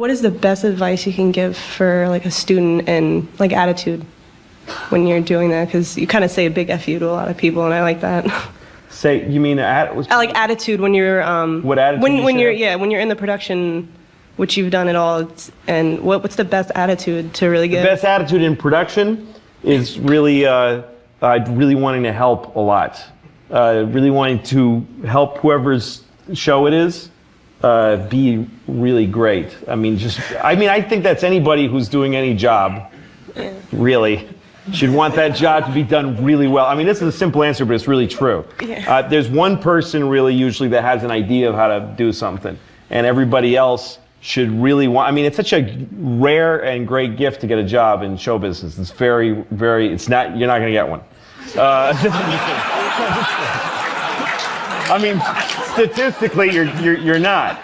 What is the best advice you can give for like a student and like attitude when you're doing that? Because you kind of say a big F you to a lot of people, and I like that. Say, you mean I like attitude when you're what attitude? When you're in the production, which you've done it all, and what's the best attitude to really give? The best attitude in production is really really wanting to help a lot, really wanting to help whoever's show it is be really great. I think that's anybody who's doing any job, really. Should want that job to be done really well. I mean, this is a simple answer, but it's really true. Yeah. There's one person really usually that has an idea of how to do something, and everybody else should really want. I mean, it's such a rare and great gift to get a job in show business. It's very, very. It's not. You're not going to get one. I mean, statistically, you're not.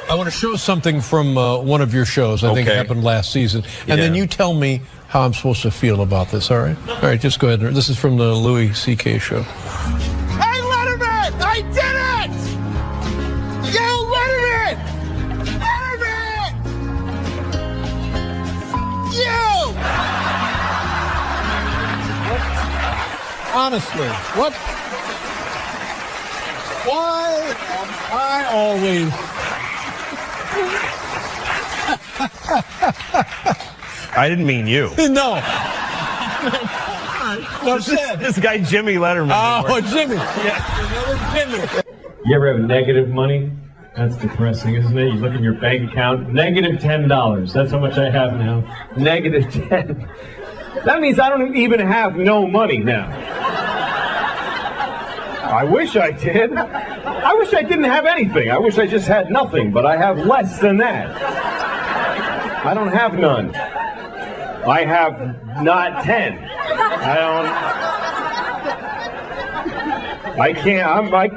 I want to show something from one of your shows. I think it happened last season, and then you tell me how I'm supposed to feel about this. All right? All right. Just go ahead. This is from the Louis C.K. show. Hey, Letterman! I did it! Yo, Letterman! Letterman! You! Honestly, what? Why am I always? I didn't mean you. No. What's that? This guy Jimmy Letterman. Oh, Jimmy. Yeah. Jimmy. You ever have negative money? That's depressing, isn't it? You look at your bank account, negative $10. That's how much I have now. Negative 10. That means I don't even have no money now. I wish I did. I wish I didn't have anything. I wish I just had nothing, but I have less than that. I don't have none. I have not 10. I can't, I'm like,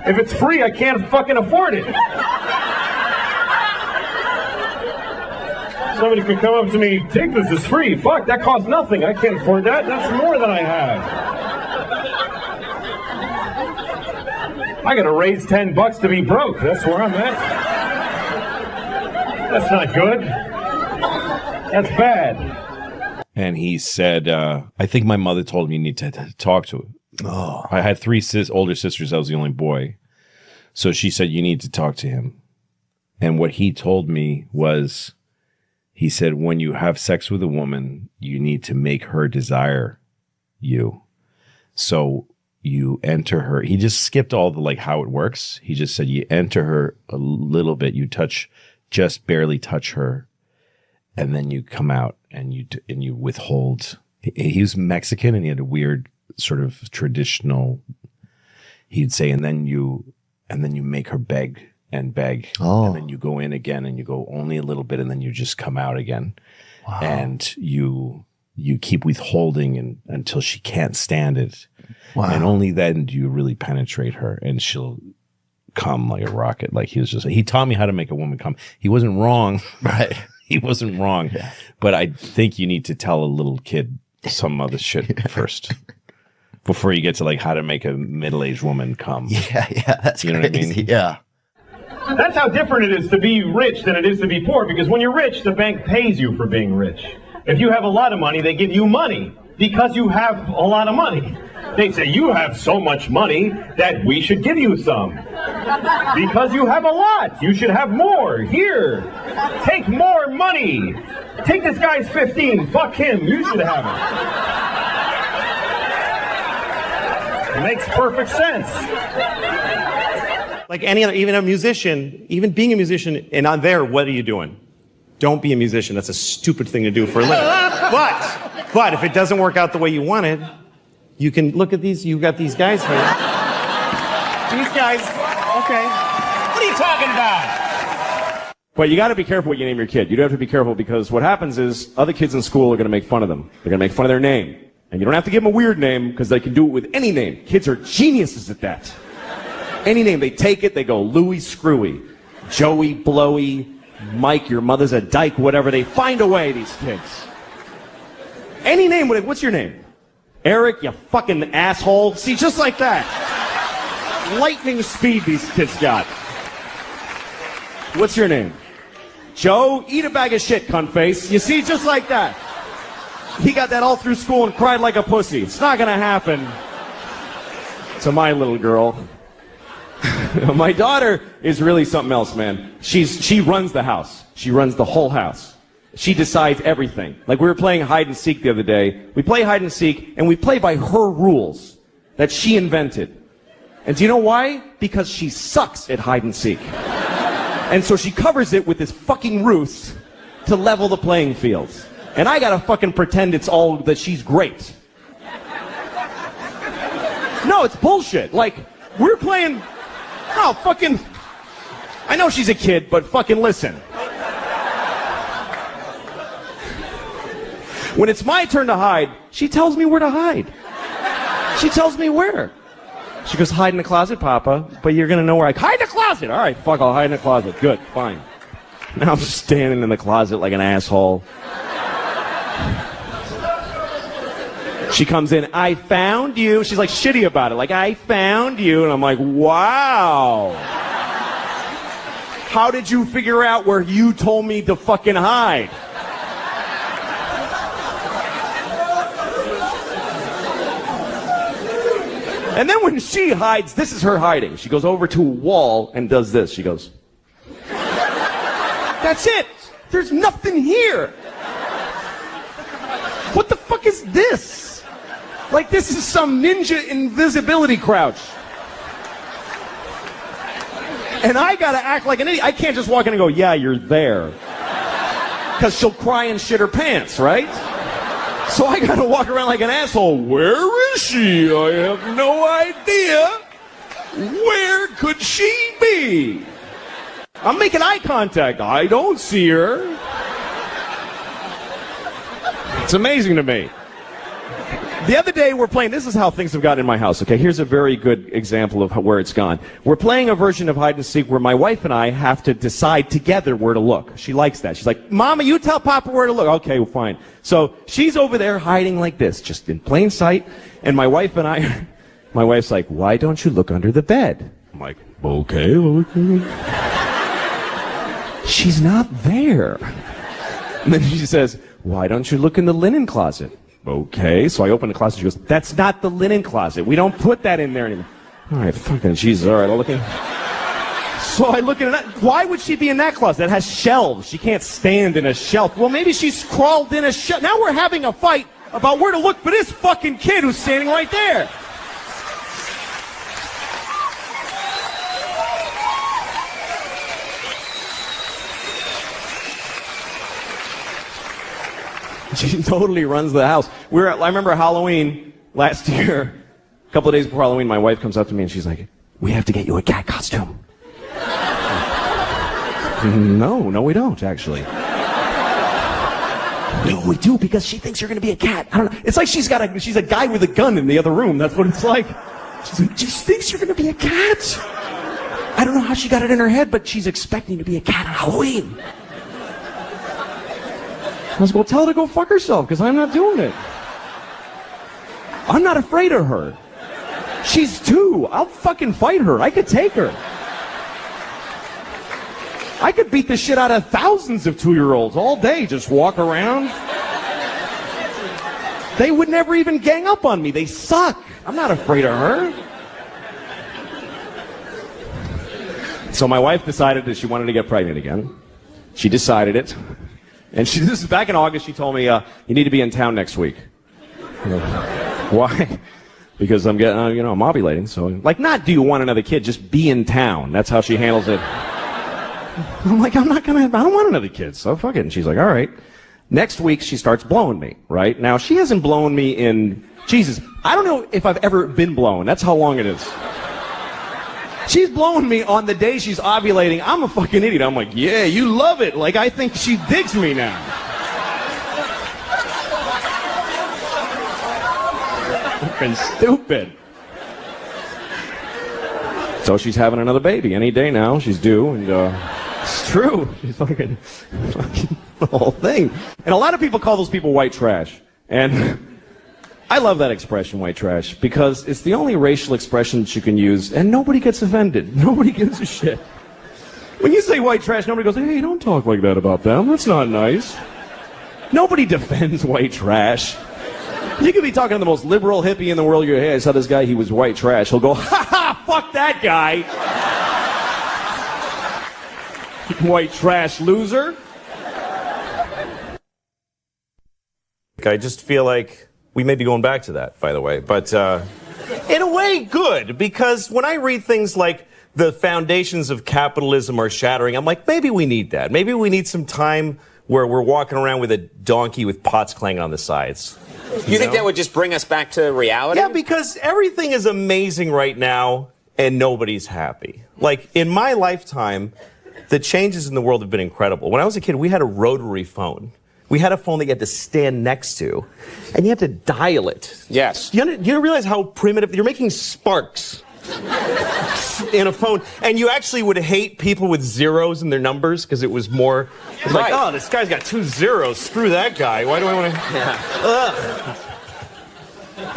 if it's free, I can't fucking afford it. Somebody could come up to me, take this, it's free. Fuck, that costs nothing. I can't afford that. That's more than I have. I gotta raise $10 to be broke. That's where I'm at. That's not good. That's bad. And he said, I think my mother told me you need to talk to him. Oh. I had three older sisters. I was the only boy. So she said, you need to talk to him. And what he told me was, he said, when you have sex with a woman, you need to make her desire you. So you enter her. He just skipped all the like how it works. He just said you enter her a little bit. You just barely touch her. And then you come out and you withhold. He was Mexican and he had a weird sort of traditional, he'd say, and then you make her beg and beg. Oh. And then you go in again and you go only a little bit and then you just come out again. Wow. And you keep withholding until she can't stand it. Wow. And only then do you really penetrate her and she'll come like a rocket. Like he taught me how to make a woman come. He wasn't wrong. Right. He wasn't wrong. Yeah. But I think you need to tell a little kid some other shit first. Before you get to like how to make a middle-aged woman come. Yeah, that's you know crazy. What I mean? Yeah. That's how different it is to be rich than it is to be poor, because when you're rich, the bank pays you for being rich. If you have a lot of money, they give you money because you have a lot of money. They say, you have so much money that we should give you some. Because you have a lot. You should have more. Here, take more money. Take this guy's 15. Fuck him. You should have it. It makes perfect sense. Like any other, even a musician, even being a musician, and on there, what are you doing? Don't be a musician. That's a stupid thing to do for a living. But if it doesn't work out the way you wanted, you can look at these. You've got these guys here. These guys. Okay. What are you talking about? But you got to be careful what you name your kid. You do have to be careful because what happens is other kids in school are going to make fun of them. They're going to make fun of their name, and you don't have to give them a weird name because they can do it with any name. Kids are geniuses at that. Any name, they take it, they go Louie Screwy, Joey Blowy, Mike, your mother's a dyke, whatever. They find a way, these kids. Any name, what's your name? Eric, you fucking asshole. See, just like that. Lightning speed these kids got. What's your name? Joe, eat a bag of shit, cunt face. You see, just like that. He got that all through school and cried like a pussy. It's not gonna happen to my little girl. My daughter is really something else, man. She runs the house. She runs the whole house. She decides everything. Like, we were playing hide and seek the other day. We play hide and seek, and we play by her rules that she invented. And do you know why? Because she sucks at hide and seek. And so she covers it with this fucking ruse to level the playing fields. And I gotta fucking pretend it's all that she's great. No, it's bullshit. Like, we're playing... Oh, fucking... I know she's a kid, but fucking listen. When it's my turn to hide, she tells me where to hide. She tells me where. She goes, hide in the closet, Papa, but you're gonna know where I... Hide in the closet! All right, fuck, I'll hide in the closet. Good, fine. Now I'm just standing in the closet like an asshole. She comes in, I found you. She's like shitty about it, like, I found you. And I'm like, wow. How did you figure out where you told me to fucking hide? And then when she hides, this is her hiding. She goes over to a wall and does this. She goes, that's it. There's nothing here. What the fuck is this? Like, this is some ninja invisibility crouch. And I gotta act like an idiot. I can't just walk in and go, yeah, you're there. Because she'll cry and shit her pants, right? So I gotta walk around like an asshole. Where is she? I have no idea. Where could she be? I'm making eye contact. I don't see her. It's amazing to me. The other day we're playing, this is how things have gotten in my house, okay? Here's a very good example of where it's gone. We're playing a version of hide and seek where my wife and I have to decide together where to look. She likes that. She's like, Mama, you tell Papa where to look. Okay, well, fine. So she's over there hiding like this, just in plain sight, and my wife and I, my wife's like, why don't you look under the bed? I'm like, okay. She's not there. And then she says, why don't you look in the linen closet? Okay, so I open the closet. She goes, that's not the linen closet. We don't put that in there anymore. All right, fucking Jesus. All right, I'll look in. So I look in that. Why would she be in that closet? That has shelves. She can't stand in a shelf. Well, maybe she's crawled in a shelf. Now we're having a fight about where to look for this fucking kid who's standing right there. She totally runs the house. I remember Halloween last year, a couple of days before Halloween, my wife comes up to me and she's like, we have to get you a cat costume. No, we don't, actually. No, we do, because she thinks you're going to be a cat. I don't know. It's like she's a guy with a gun in the other room. That's what it's like. She's like, she thinks you're going to be a cat. I don't know how she got it in her head, but she's expecting to be a cat on Halloween. I was going to tell her to go fuck herself, because I'm not doing it. I'm not afraid of her. She's 2. I'll fucking fight her. I could take her. I could beat the shit out of thousands of 2-year-olds all day, just walk around. They would never even gang up on me. They suck. I'm not afraid of her. So my wife decided that she wanted to get pregnant again. She decided it. And this is back in August. She told me, you need to be in town next week. Why? Because I'm getting, I'm ovulating. So, like, not do you want another kid, just be in town. That's how she handles it. I'm like, I don't want another kid, so fuck it. And she's like, all right. Next week, she starts blowing me, right? Now, she hasn't blown me in, Jesus, I don't know if I've ever been blown. That's how long it is. She's blowing me on the day she's ovulating. I'm a fucking idiot. I'm like, yeah, you love it. Like, I think she digs me now. Fucking stupid. So she's having another baby any day now. She's due, and it's true. She's fucking the whole thing. And a lot of people call those people white trash. And I love that expression, white trash, because it's the only racial expression that you can use, and nobody gets offended. Nobody gives a shit. When you say white trash, nobody goes, hey, don't talk like that about them. That's not nice. Nobody defends white trash. You could be talking to the most liberal hippie in the world. You go, hey, I saw this guy, he was white trash. He'll go, ha ha, fuck that guy. White trash loser. I just feel like we may be going back to that, by the way. But in a way, good. Because when I read things like the foundations of capitalism are shattering, I'm like, maybe we need that. Maybe we need some time where we're walking around with a donkey with pots clanging on the sides. You think that would just bring us back to reality? Yeah, because everything is amazing right now and nobody's happy. Like, in my lifetime, the changes in the world have been incredible. When I was a kid, we had a rotary phone. We had a phone that you had to stand next to, and you had to dial it. Yes. You realize how primitive? You're making sparks in a phone, and you actually would hate people with zeros in their numbers because it was more like, oh, this guy's got 2 zeros. Screw that guy. Why do I want to? Yeah.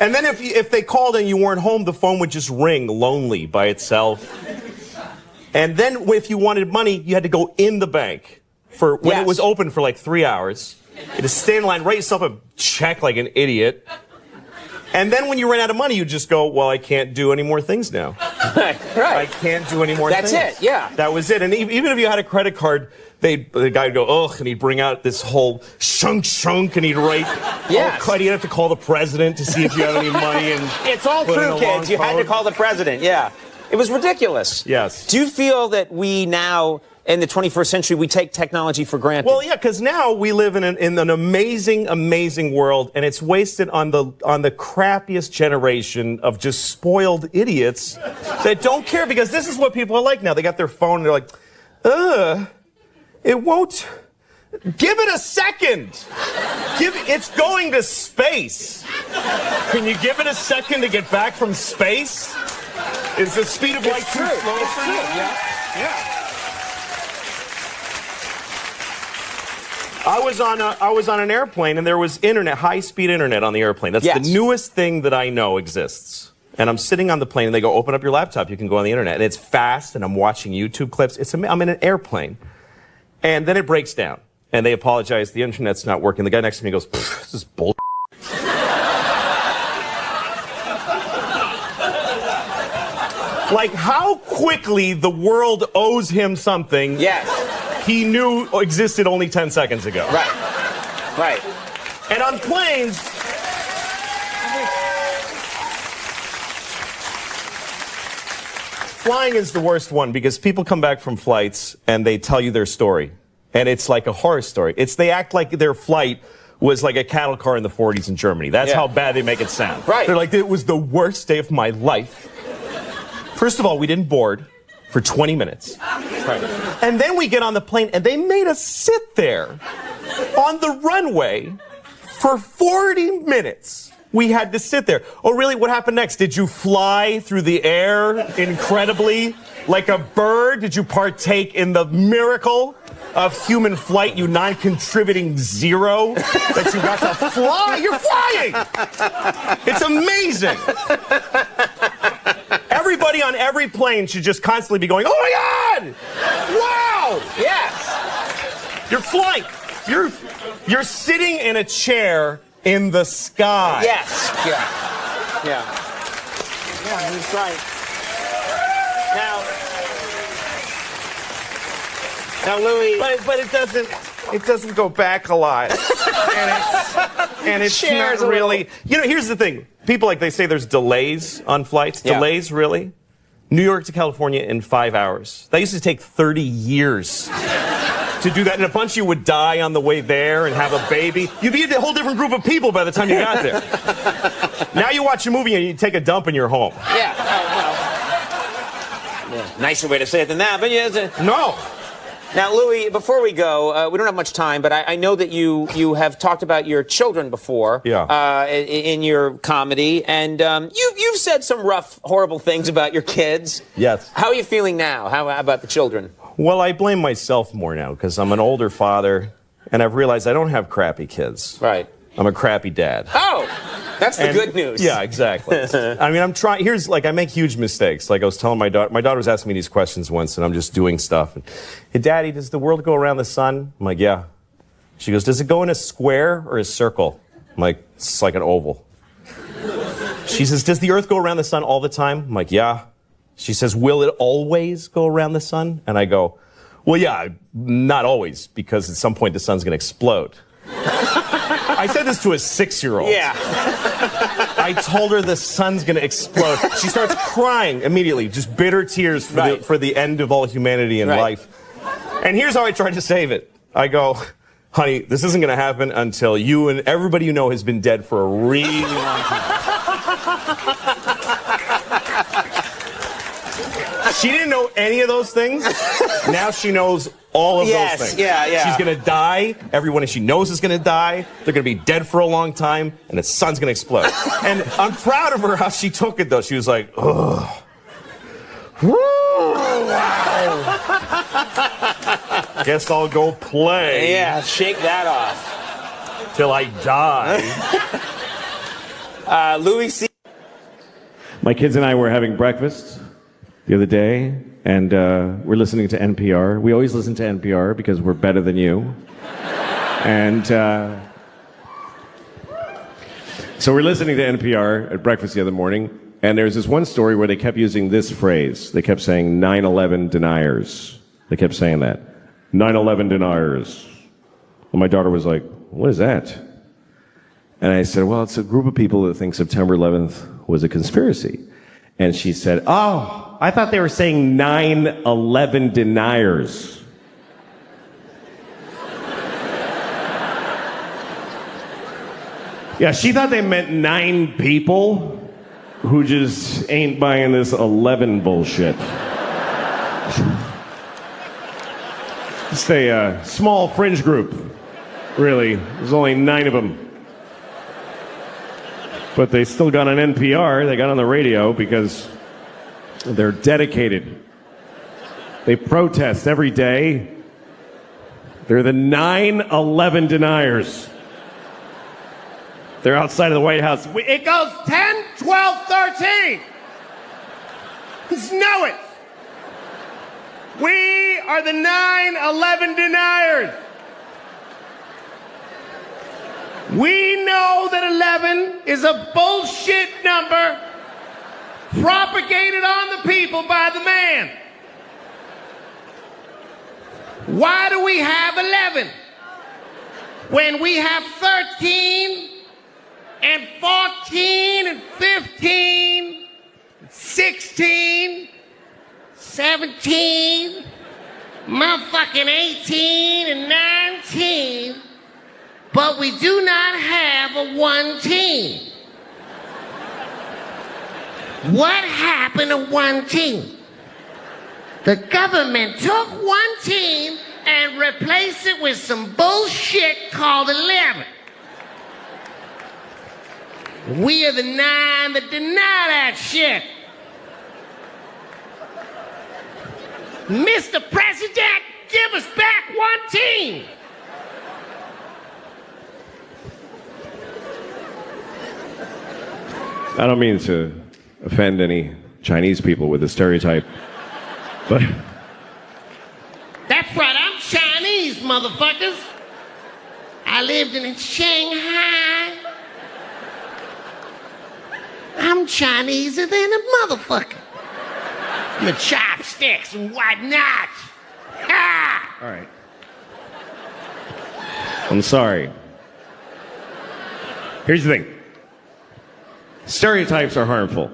And then if they called and you weren't home, the phone would just ring lonely by itself. And then if you wanted money, you had to go in the bank for when it was open for like 3 hours. You had to stand in line, write yourself a check like an idiot. And then when you ran out of money, you just go, well, I can't do any more things now. Right. I can't do any more things. That's it, yeah. That was it. And even if you had a credit card, the guy would go, ugh, and he'd bring out this whole shunk, and he'd write, he'd have to call the president to see if you had any money. And it's all true, kids. You had to call the president, yeah. It was ridiculous. Yes. Do you feel that we now, in the 21st century, we take technology for granted? Well, yeah, because now we live in an amazing, amazing world, and it's wasted on the crappiest generation of just spoiled idiots that don't care, because this is what people are like now. They got their phone, and they're like, it won't. Give it a second. It's going to space. Can you give it a second to get back from space? Is the speed of light too slow for you? Yeah. I was on an airplane, and there was internet, high-speed internet on the airplane. That's the newest thing that I know exists. And I'm sitting on the plane, and they go, open up your laptop. You can go on the internet. And it's fast, and I'm watching YouTube clips. I'm in an airplane. And then it breaks down. And they apologize. The internet's not working. The guy next to me goes, this is bull. Like, how quickly the world owes him something he knew existed only 10 seconds ago. Right. And on planes, flying is the worst one, because people come back from flights and they tell you their story. And it's like a horror story. They act like their flight was like a cattle car in the 40s in Germany. That's how bad they make it sound. Right. They're like, it was the worst day of my life. First of all, we didn't board for 20 minutes. Right. And then we get on the plane, and they made us sit there on the runway for 40 minutes. We had to sit there. Oh, really? What happened next? Did you fly through the air incredibly like a bird? Did you partake in the miracle of human flight, you non-contributing zero, that you got to fly? You're flying! It's amazing. Everybody on every plane should just constantly be going, oh my God! Wow! Yes! You're flying. You're sitting in a chair in the sky. Yes. Yeah, that's right. Now, Louis, but it doesn't go back a lot, and it's not really. You know, here's the thing: people they say there's delays on flights. Yeah. Delays, really? New York to California in 5 hours. That used to take 30 years to do that, and a bunch of you would die on the way there and have a baby. You'd be a whole different group of people by the time you got there. Now you watch a movie and you take a dump in your home. Yeah. Nicer way to say it than that, but No. Now, Louis, before we go, we don't have much time, but I know that you have talked about your children before in your comedy, and you've said some rough, horrible things about your kids. Yes. How are you feeling now? How about the children? Well, I blame myself more now, because I'm an older father, and I've realized I don't have crappy kids. Right. I'm a crappy dad. Oh! That's the good news. Yeah, exactly. I mean, I'm trying. Here's like I make huge mistakes. Like I was telling my daughter. My daughter was asking me these questions once, and I'm just doing stuff. And, hey, Daddy, does the world go around the sun? I'm like, yeah. She goes, does it go in a square or a circle? I'm like, it's like an oval. She says, does the Earth go around the sun all the time? I'm like, yeah. She says, will it always go around the sun? And I go, well, yeah, not always, because at some point the sun's going to explode. I said this to a 6-year-old. Yeah. I told her the sun's going to explode. She starts crying immediately, just bitter tears for the end of all humanity and life. And here's how I tried to save it. I go, honey, this isn't going to happen until you and everybody you know has been dead for a really long time. She didn't know any of those things. Now she knows all of those things. Yeah. She's going to die. Everyone she knows is going to die. They're going to be dead for a long time, and the sun's going to explode. And I'm proud of her how she took it, though. She was like, ugh. Wow. Guess I'll go play. Yeah, shake that off. Till I die. Louis C. My kids and I were having breakfast the other day, and we're listening to NPR. We always listen to NPR because we're better than you. And so we're listening to NPR at breakfast the other morning, and there's this one story where they kept using this phrase. They kept saying 9/11 deniers. They kept saying that. 9/11 deniers. And my daughter was like, what is that? And I said, well, it's a group of people that think September 11th was a conspiracy. And she said, oh, I thought they were saying 9/11 deniers. Yeah, she thought they meant 9 people who just ain't buying this 11 bullshit. Just a small fringe group, really. There's only 9 of them. But they still got on NPR, they got on the radio because they're dedicated. They protest every day. They're the 9/11 deniers. They're outside of the White House. It goes 10, 12, 13. Just know it. We are the 9/11 deniers. We know that 11 is a bullshit number propagated on the people by the man. Why do we have 11 when we have 13 and 14 and 15, 16, 17, motherfucking 18 and 19, but we do not have a 1 team? What happened to 1 team? The government took 1 team and replaced it with some bullshit called 11. We are the 9 that deny that shit. Mr. President, give us back 1 team. I don't mean to offend any Chinese people with the stereotype, but... That's right, I'm Chinese, motherfuckers. I lived in Shanghai. I'm Chineser than a motherfucker. My chopsticks and whatnot. Ha! All right. I'm sorry. Here's the thing. Stereotypes are harmful.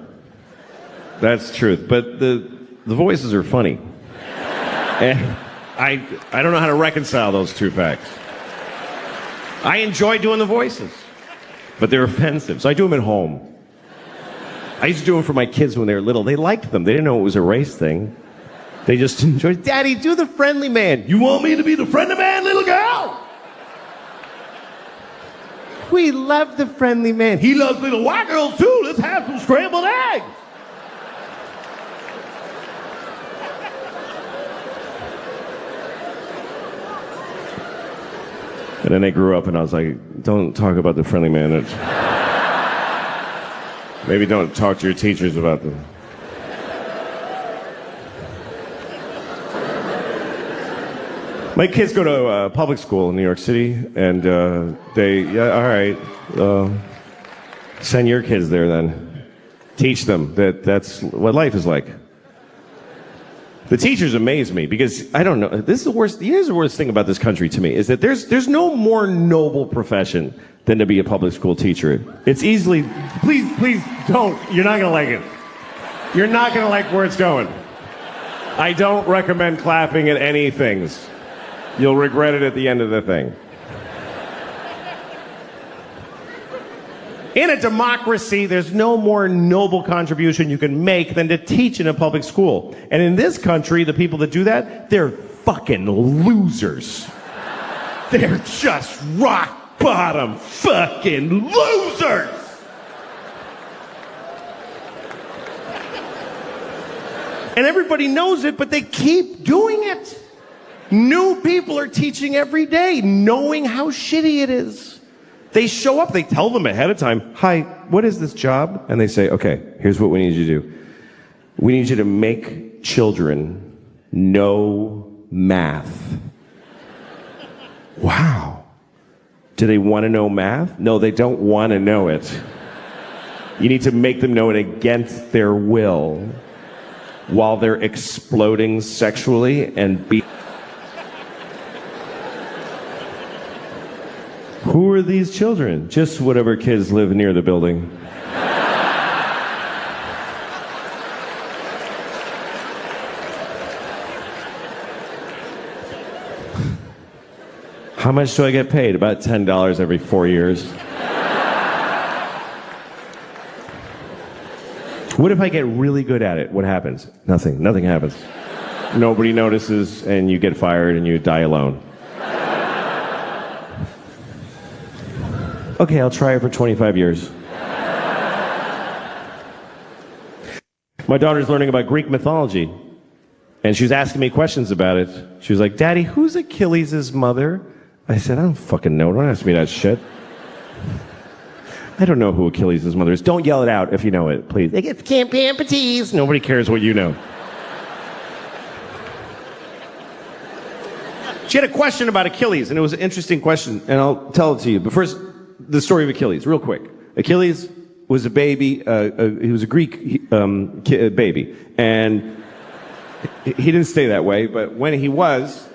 That's the truth. But the voices are funny. And I don't know how to reconcile those two facts. I enjoy doing the voices, but they're offensive, so I do them at home. I used to do them for my kids when they were little. They liked them. They didn't know it was a race thing. They just enjoyed, Daddy, do the friendly man. You want me to be the friendly man, little girl? We love the friendly man. He loves little white girls, too. Let's have some scrambled eggs. And then I grew up and I was like, don't talk about the friendly man. Maybe don't talk to your teachers about them. My kids go to public school in New York City, and all right, send your kids there then. Teach them that's what life is like. The teachers amaze me because I don't know. This is the worst. Here's the worst thing about this country to me is that there's no more noble profession than to be a public school teacher. It's easily. Please don't. You're not gonna like it. You're not gonna like where it's going. I don't recommend clapping at any things. You'll regret it at the end of the thing. In a democracy, there's no more noble contribution you can make than to teach in a public school. And in this country, the people that do that, they're fucking losers. They're just rock bottom fucking losers. And everybody knows it, but they keep doing it. New people are teaching every day, knowing how shitty it is. They show up, they tell them ahead of time, hi, what is this job? And they say, okay, here's what we need you to do. We need you to make children know math. Wow. Do they want to know math? No, they don't want to know it. You need to make them know it against their will while they're exploding sexually and Who are these children? Just whatever kids live near the building. How much do I get paid? About $10 every 4 years. What if I get really good at it? What happens? Nothing. Nothing happens. Nobody notices, and you get fired, and you die alone. Okay, I'll try it for 25 years. My daughter's learning about Greek mythology, and she was asking me questions about it. She was like, Daddy, who's Achilles' mother? I said, I don't fucking know. Don't ask me that shit. I don't know who Achilles' mother is. Don't yell it out if you know it, please. It's Camp Amputees. Nobody cares what you know. She had a question about Achilles, and it was an interesting question, and I'll tell it to you. But first, the story of Achilles, real quick. Achilles was a baby. He was a Greek baby, and he didn't stay that way. But when he was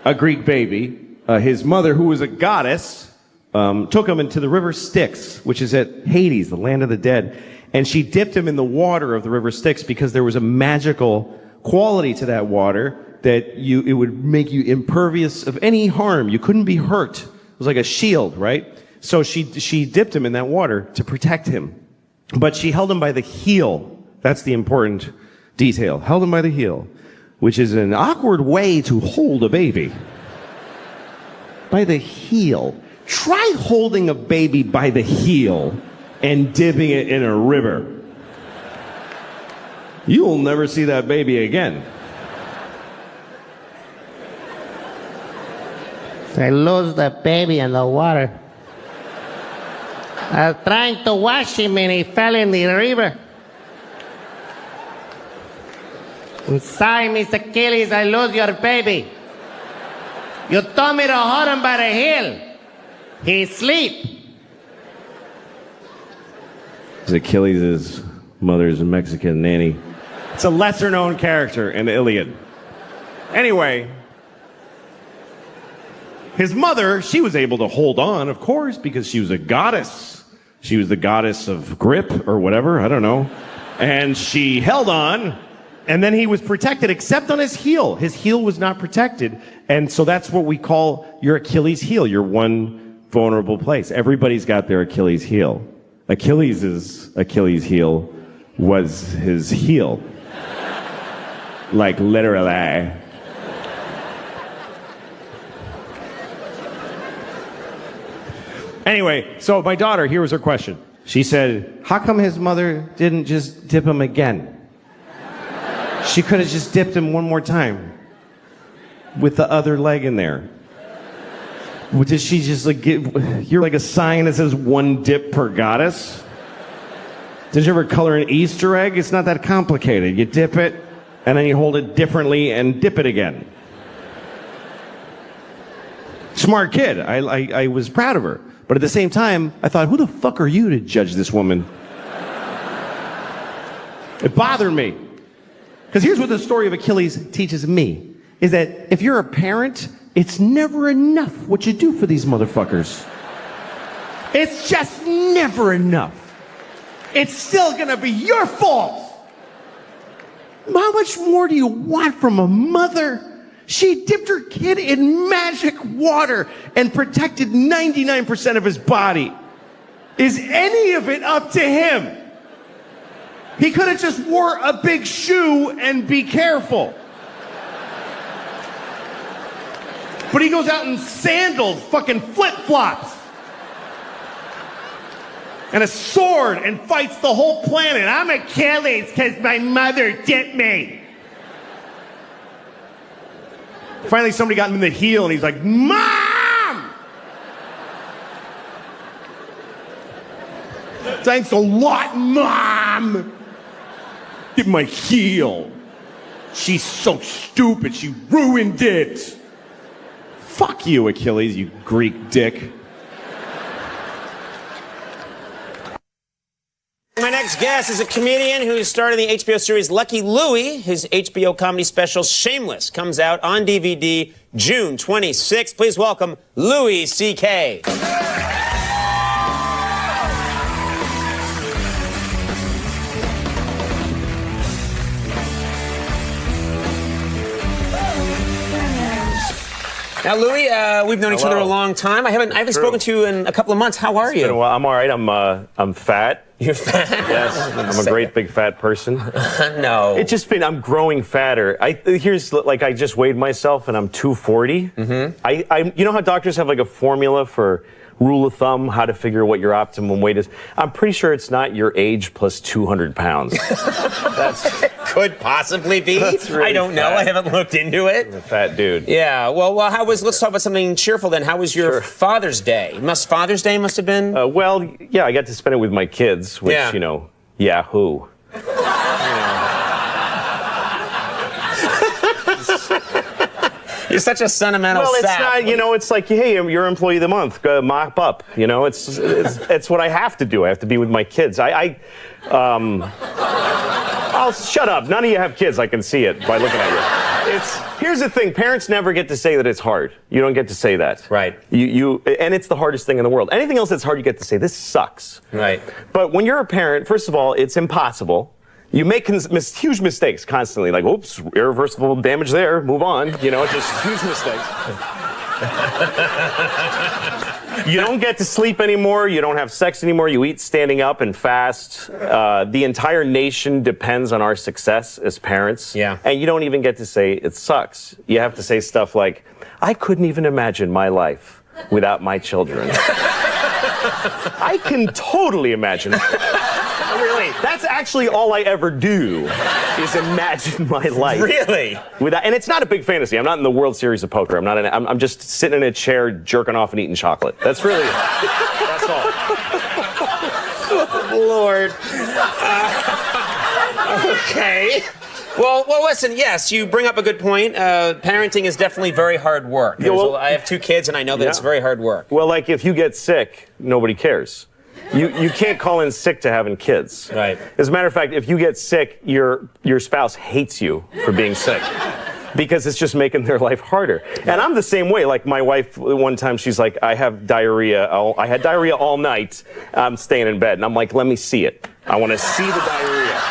a Greek baby, his mother, who was a goddess, took him into the river Styx, which is at Hades, the land of the dead, and she dipped him in the water of the river Styx because there was a magical quality to that water that it would make you impervious of any harm. You couldn't be hurt. It was like a shield, right? So she dipped him in that water to protect him. But she held him by the heel. That's the important detail. Held him by the heel, which is an awkward way to hold a baby. By the heel. Try holding a baby by the heel and dipping it in a river. You will never see that baby again. I lost the baby in the water. I was trying to wash him and he fell in the river. I'm sorry, Miss Achilles, I lost your baby. You told me to hold him by the heel. He's asleep. Achilles' mother's Mexican nanny. It's a lesser known character in the Iliad. Anyway, his mother, she was able to hold on, of course, because she was a goddess. She was the goddess of grip or whatever, I don't know. And she held on, and then he was protected, except on his heel. His heel was not protected. And so that's what we call your Achilles heel, your one vulnerable place. Everybody's got their Achilles heel. Achilles' Achilles heel was his heel. Like literally. Anyway, so my daughter, here was her question. She said, how come his mother didn't just dip him again? She could have just dipped him one more time with the other leg in there. Did she just like you're like a sign that says one dip per goddess? Did you ever color an Easter egg? It's not that complicated. You dip it, and then you hold it differently and dip it again. Smart kid. I was proud of her. But at the same time, I thought, who the fuck are you to judge this woman? It bothered me. Because here's what the story of Achilles teaches me, is that if you're a parent, it's never enough what you do for these motherfuckers. It's just never enough. It's still gonna be your fault. How much more do you want from a mother? She dipped her kid in magic water and protected 99% of his body. Is any of it up to him? He could have just wore a big shoe and be careful. But he goes out in sandals, fucking flip-flops, and a sword and fights the whole planet. I'm Achilles because my mother dipped me. Finally, somebody got him in the heel, and he's like, Mom! Thanks a lot, Mom! Get my heel. She's so stupid, she ruined it. Fuck you, Achilles, you Greek dick. My next guest is a comedian who starred in the HBO series Lucky Louie. His HBO comedy special Shameless comes out on DVD June 26th. Please welcome Louis C.K. Now, Louis, we've known each other a long time. I haven't spoken to you in a couple of months. How are you? I'm all right. I'm fat. You're fat? Yes, I'm a great big fat person. No. I'm growing fatter. I just weighed myself and I'm 240. Mm-hmm. You know how doctors have like a formula for rule of thumb, how to figure what your optimum weight is? I'm pretty sure it's not your age plus 200 pounds. That could possibly be. Really I don't know. I haven't looked into it. I'm a fat dude. Yeah. Well, let's talk about something cheerful then. How was your Father's Day? Father's Day must have been? Yeah, I got to spend it with my kids, which, Yahoo. You're such a sentimental sap. Well, it's not, it's like, hey, you're employee of the month, go mop up. It's what I have to do. I have to be with my kids. I'll shut up. None of you have kids. I can see it by looking at you. Here's the thing. Parents never get to say that it's hard. You don't get to say that. Right. And it's the hardest thing in the world. Anything else that's hard, you get to say, this sucks. Right. But when you're a parent, first of all, it's impossible. You make huge mistakes constantly, like, oops, irreversible damage there, move on. Just huge mistakes. You don't get to sleep anymore. You don't have sex anymore. You eat standing up and fast. The entire nation depends on our success as parents. Yeah. And you don't even get to say it sucks. You have to say stuff like, I couldn't even imagine my life without my children. I can totally imagine. Really? That's actually all I ever do, is imagine my life. Really? And it's not a big fantasy. I'm not in the World Series of Poker. I'm just sitting in a chair, jerking off and eating chocolate. That's really it. That's all. Lord. Okay. Well, listen, yes, you bring up a good point. Parenting is definitely very hard work. I have 2 kids, and I know that it's very hard work. Well, like, if you get sick, nobody cares. You can't call in sick to having kids. Right. As a matter of fact, if you get sick, your spouse hates you for being sick. Because it's just making their life harder. And I'm the same way. Like, my wife, one time, she's like, I have diarrhea. I had diarrhea all night. I'm staying in bed. And I'm like, let me see it. I want to see the diarrhea.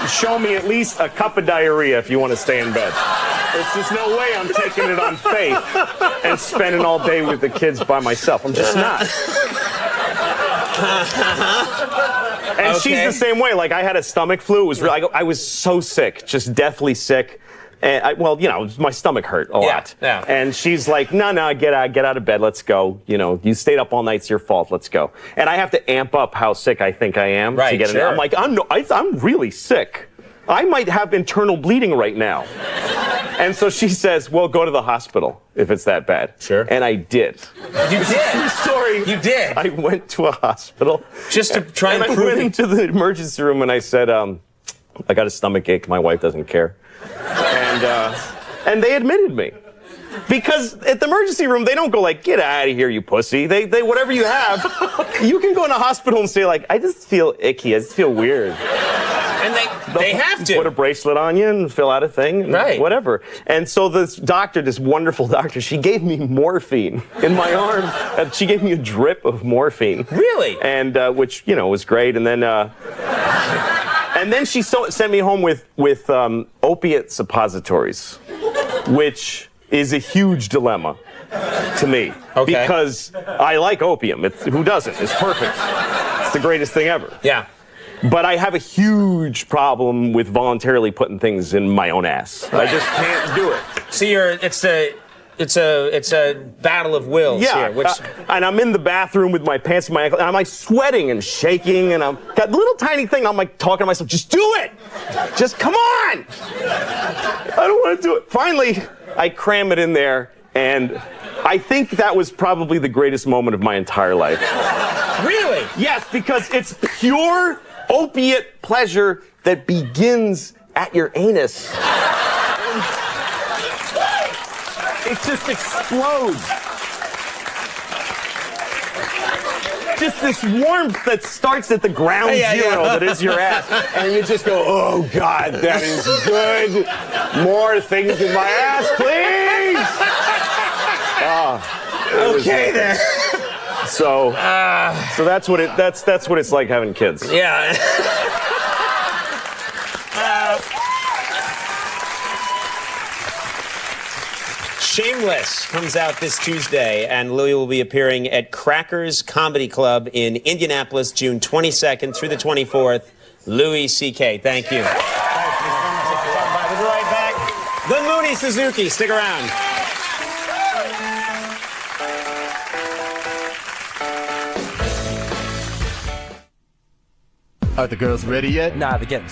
Show me at least a cup of diarrhea if you want to stay in bed. There's just no way I'm taking it on faith and spending all day with the kids by myself. I'm just not. And she's the same way. Like, I had a stomach flu. It was I was so sick, just deathly sick. And my stomach hurt a lot. Yeah. And she's like, no, get out of bed. Let's go. You stayed up all night. It's your fault. Let's go. And I have to amp up how sick I think I am to get it. I'm like, I'm really sick. I might have internal bleeding right now. And so she says, well, go to the hospital if it's that bad. Sure. And I did. You did? True story. You did? I went to a hospital. Just to try and prove I went into the emergency room and I said, I got a stomach ache. My wife doesn't care. And they admitted me. Because at the emergency room, they don't go like, get out of here, you pussy. They whatever you have, you can go in a hospital and say like, I just feel icky. I just feel weird. And they have to. Put a bracelet on you and fill out a thing. And right. Whatever. And so this doctor, this wonderful doctor, she gave me morphine in my arm. And she gave me a drip of morphine. Really? And which, was great. And then she sent me home with opiate suppositories, which is a huge dilemma to me. Okay. Because I like opium. Who doesn't? It's perfect. It's the greatest thing ever. Yeah. But I have a huge problem with voluntarily putting things in my own ass. I just can't do it. So it's a battle of wills here. And I'm in the bathroom with my pants in my ankle, and I'm like sweating and shaking, and I'm got a little tiny thing. I'm like talking to myself, just do it, just come on. I don't want to do it. Finally, I cram it in there, and I think that was probably the greatest moment of my entire life. Really? Yes, because it's pure opiate pleasure that begins at your anus. It just explodes. Just this warmth that starts at the ground zero that is your ass. And you just go, oh, God, that is good. More things in my ass, please. Okay, then. So that's what it's like having kids. Yeah. Shameless comes out this Tuesday, and Louis will be appearing at Crackers Comedy Club in Indianapolis, June 22nd through the 24th. Louis C.K., thank you. We'll be right back. The Mooney Suzuki, stick around. Are the girls ready yet? Nah, they're getting